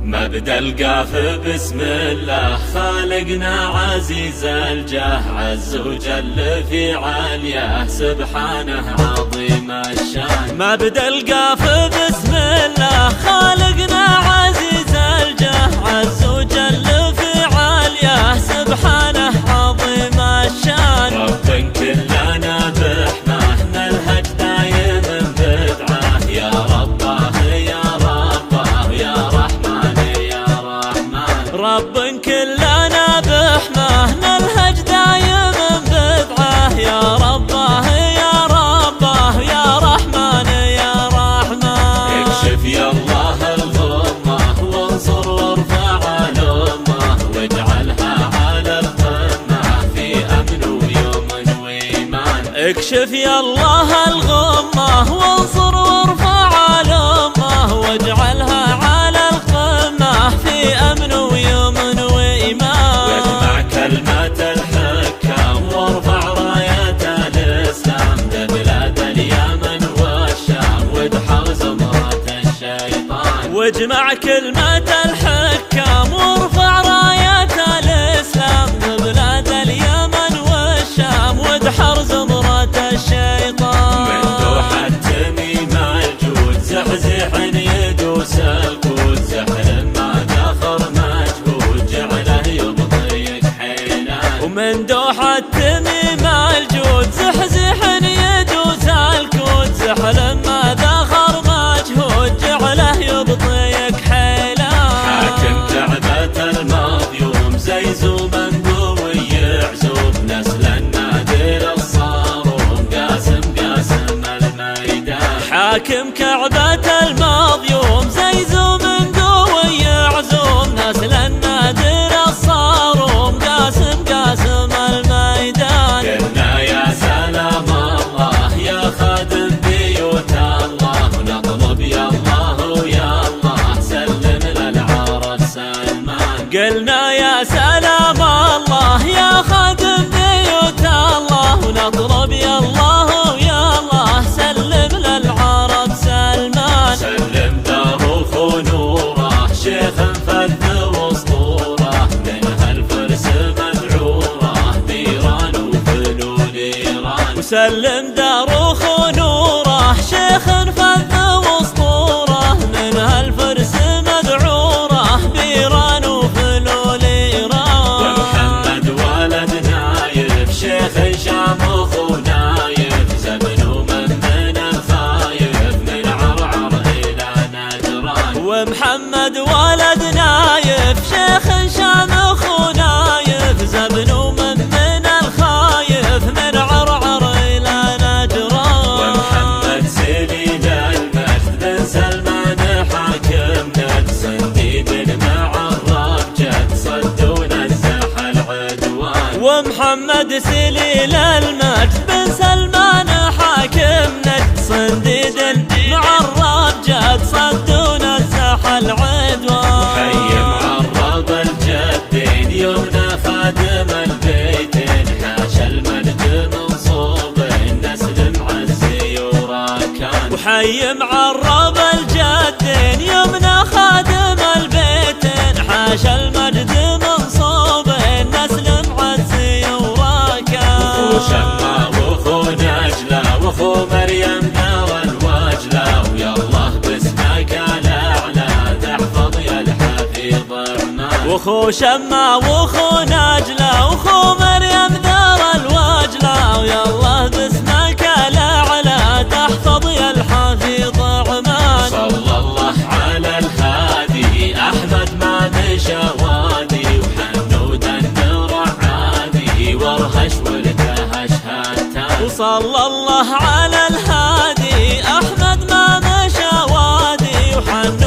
مبدأ القاف بسم الله خالقنا عزيز الجاه، عز وجل في علياه سبحانه عظيم الشان. مبدأ القاف بسم الله خالقنا عزيز الجاه، عز وجل في علياه سبحانه عظيم الشان. رب كلنا بحماه نلهج دايم بدعاه، يا رباه يا رباه يا رحمن يا رحمن. رب كلنا بحماه نلهج دايم بدعاه، يا رباه يا رباه يا رحمن يا رحمن. اكشف يا الله الغمة وانصر وارفع الأمة، واجعلها على القمة في أمن ويمن وإيمان. اكشف يا الله الغمة وانصر وارفع الأمة، واجعلها على القمة في أمن ويمن وإيمان. واجمع كلمة الحكام وارفع راية الإسلام، لبلاد اليمن والشام وادحر زمرة الشيطان. واجمع كلمة الحكام وارفع راية الإسلام، لبلاد اليمن والشام وادحر زمرة الشيطان. من دوح التميم الجود زحزح يدوس الكود، زحل ما دخر مجهود جعله يضيق حيلان. ومن دوح التميم الجود زحزح يدوس الكود، زحل ما دخر مجهود جعله يضيق حيلان. حاكم كعبة المظلوم زيزو منقوم ويعزوم، نسل النادر الصاروم قاسم قاسم الميدان. حاكم كعبة المظلوم زيزو منقوم ويعزوم، نسل النادر الصاروم قاسم قاسم الميدان. قلنا يا سلام الله يا خادم بيوت الله، ونطلب يا الله يا الله سلم للعرب سلمان. قلنا يا سلام الله يا خادم بيوت الله، ونطلب يا الله يا الله سلم للعرب سلمان. سلم داروخ ونوره شيخ فذ واسطوره، منها الفرس مذعوره بيران وفلول ايران. وسلم داروخ ونوره شيخ فذ واسطوره، منها الفرس مذعوره بيران وفلول ايران. ومحمد ولد نايف شيخ شامخ ونايف، زمن ومن الخايف من عرعر الى نجران. ومحمد ولد نايف شيخ شامخ ونايف، زمن ومن الخايف من عرعر الى نجران. ومحمد سليل المجد بن سلمان حاكم نجد، صنديد مع الرب جد صدون الزح العدوان. ومحمد سليل المجد بن سلمان حاكم نجد، صنديد مع الرب جد صدون الزح العدوان. حي معرب الجدين يمنى خادم البيتين، حاشا المجد منصوب النسل معزي وراكان. وحي معرب الجدين يمنى خادم البيتين، حاشا المجد منصوب النسل معزي وراكان. وخو شما وخو نجلة وخو مريم نار الوجلة، ويا الله باسمك الاعلى تحفظ يا الحفيظ الرحمن. وخو شما وخو نجلة وخو مريم دار الوجلة، ويا الله باسمك الاعلى تحفظ يا الحفيظ الرحمن. صلى الله على الهادي احمد ما مشى وادي، وحنود النور عادي وارهش والتهش هاتان. وصلى الله على الهادي احمد ما مشى وادي، وحنود